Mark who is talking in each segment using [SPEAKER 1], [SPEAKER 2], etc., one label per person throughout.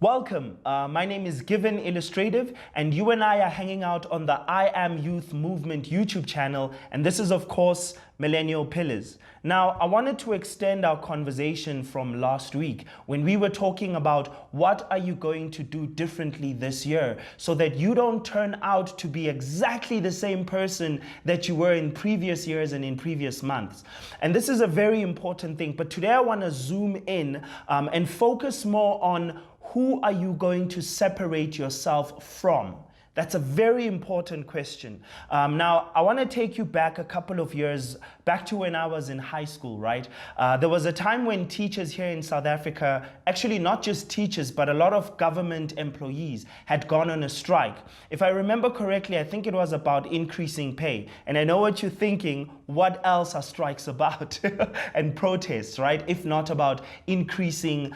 [SPEAKER 1] Welcome. My name is Given Illustrative, and you and I are hanging out on the I Am Youth Movement YouTube channel, and this is, of course, Millennial Pillars. Now, I wanted to extend our conversation from last week when we were talking about what are you going to do differently this year so that you don't turn out to be exactly the same person that you were in previous years and in previous months. And this is a very important thing, but today I want to zoom in and focus more on who are you going to separate yourself from? That's a very important question. Now, I want to take you back a couple of years, back to when I was in high school, right? There was a time when teachers here in South Africa, actually not just teachers, but a lot of government employees had gone on a strike. If I remember correctly, I think it was about increasing pay. And I know what you're thinking, what else are strikes about? And protests, right? If not about increasing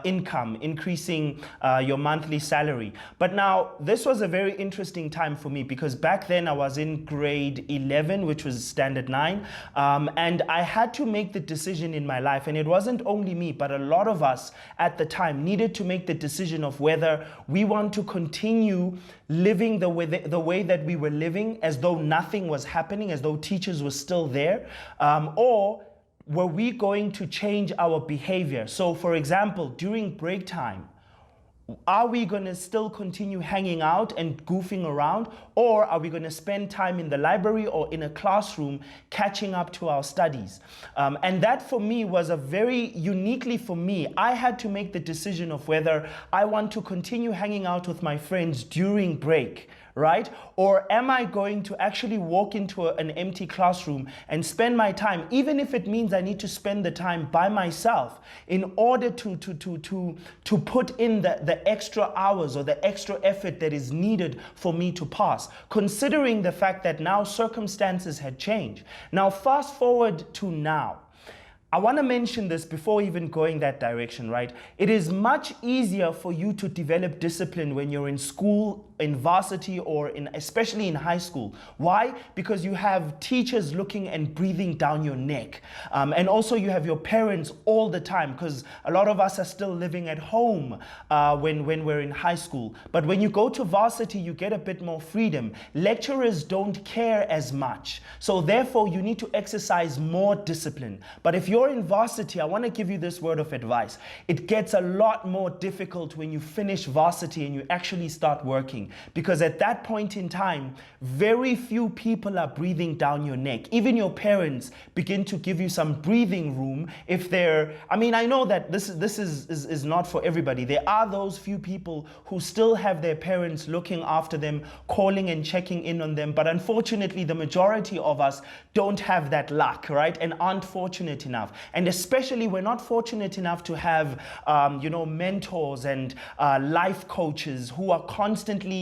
[SPEAKER 1] income, increasing your monthly salary. But now, this was a very interesting time for me because back then I was in grade 11, which was standard 9, and I had to make the decision in my life, and it wasn't only me, but a lot of us at the time needed to make the decision of whether we want to continue living the way that we were living as though nothing was happening, as though teachers were still there, or were we going to change our behavior? So for example, during break time, are we going to still continue hanging out and goofing around, or are we going to spend time in the library or in a classroom catching up to our studies? And that for me was a very uniquely for me. I had to make the decision of whether I want to continue hanging out with my friends during break, right? Or am I going to actually walk into an empty classroom and spend my time, even if it means I need to spend the time by myself in order to put in the extra hours or the extra effort that is needed for me to pass, considering the fact that now circumstances had changed. Now, fast forward to now. I want to mention this before even going that direction, right? It is much easier for you to develop discipline when you're in school, in varsity, or especially in high school. Why? Because you have teachers looking and breathing down your neck. And also you have your parents all the time, because a lot of us are still living at home when we're in high school. But when you go to varsity, you get a bit more freedom. Lecturers don't care as much. So therefore, you need to exercise more discipline. But if you're in varsity, I want to give you this word of advice. It gets a lot more difficult when you finish varsity and you actually start working. Because at that point in time, very few people are breathing down your neck. Even your parents begin to give you some breathing room if they're, I mean, I know that this is not for everybody. There are those few people who still have their parents looking after them, calling and checking in on them. But unfortunately, the majority of us don't have that luck, right? And aren't fortunate enough. And especially we're not fortunate enough to have, mentors and life coaches who are constantly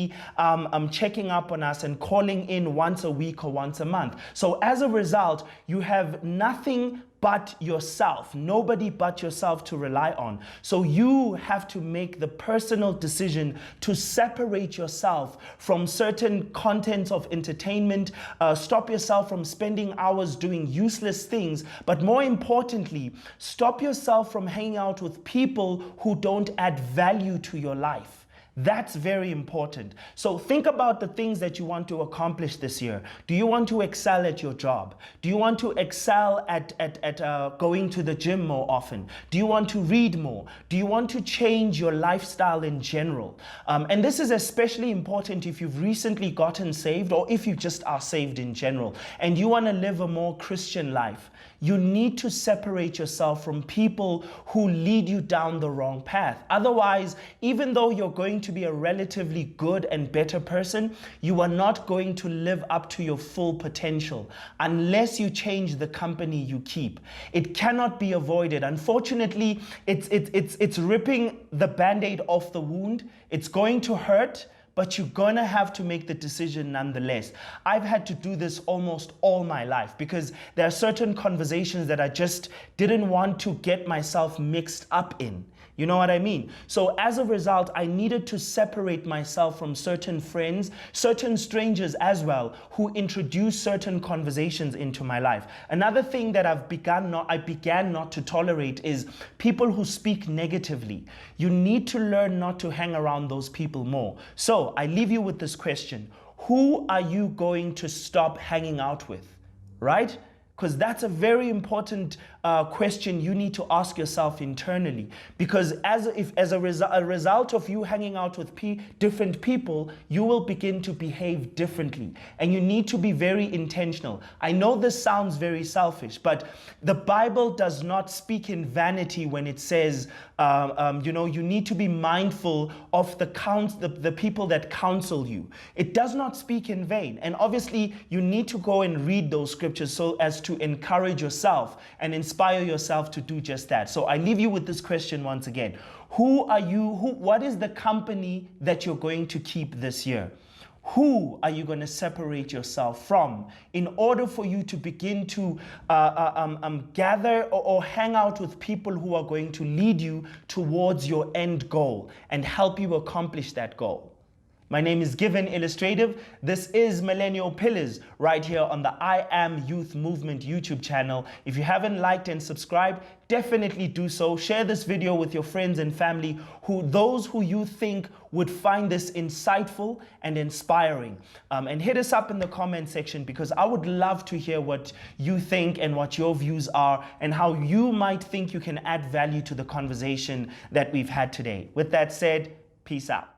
[SPEAKER 1] checking up on us and calling in once a week or once a month. So as a result, you have nothing but yourself, nobody but yourself to rely on. So you have to make the personal decision to separate yourself from certain contents of entertainment, stop yourself from spending hours doing useless things, but more importantly, stop yourself from hanging out with people who don't add value to your life. That's very important. So think about the things that you want to accomplish this year. Do you want to excel at your job? Do you want to excel at going to the gym more often? Do you want to read more? Do you want to change your lifestyle in general? And this is especially important if you've recently gotten saved or if you just are saved in general and you want to live a more Christian life. You need to separate yourself from people who lead you down the wrong path. Otherwise, even though you're going to be a relatively good and better person, you are not going to live up to your full potential unless you change the company you keep. It cannot be avoided. Unfortunately, it's ripping the Band-Aid off the wound. It's going to hurt, but you're gonna have to make the decision nonetheless. I've had to do this almost all my life because there are certain conversations that I just didn't want to get myself mixed up in. You know what I mean? So as a result, I needed to separate myself from certain friends, certain strangers as well, who introduce certain conversations into my life. Another thing that I began not to tolerate is people who speak negatively. You need to learn not to hang around those people more. So I leave you with this question. Who are you going to stop hanging out with? Right? Because that's a very important question you need to ask yourself internally. Because as a result of you hanging out with different people, you will begin to behave differently. And you need to be very intentional. I know this sounds very selfish, but the Bible does not speak in vanity when it says, you need to be mindful of the people that counsel you. It does not speak in vain. And obviously, you need to go and read those scriptures so as to encourage yourself and inspire yourself to do just that. So I leave you with this question once again. What is the company that you're going to keep this year? Who are you going to separate yourself from in order for you to begin to gather or hang out with people who are going to lead you towards your end goal and help you accomplish that goal? My name is Given Illustrative. This is Millennial Pillars right here on the I Am Youth Movement YouTube channel. If you haven't liked and subscribed, definitely do so. Share this video with your friends and family, those who you think would find this insightful and inspiring. And hit us up in the comment section because I would love to hear what you think and what your views are and how you might think you can add value to the conversation that we've had today. With that said, peace out.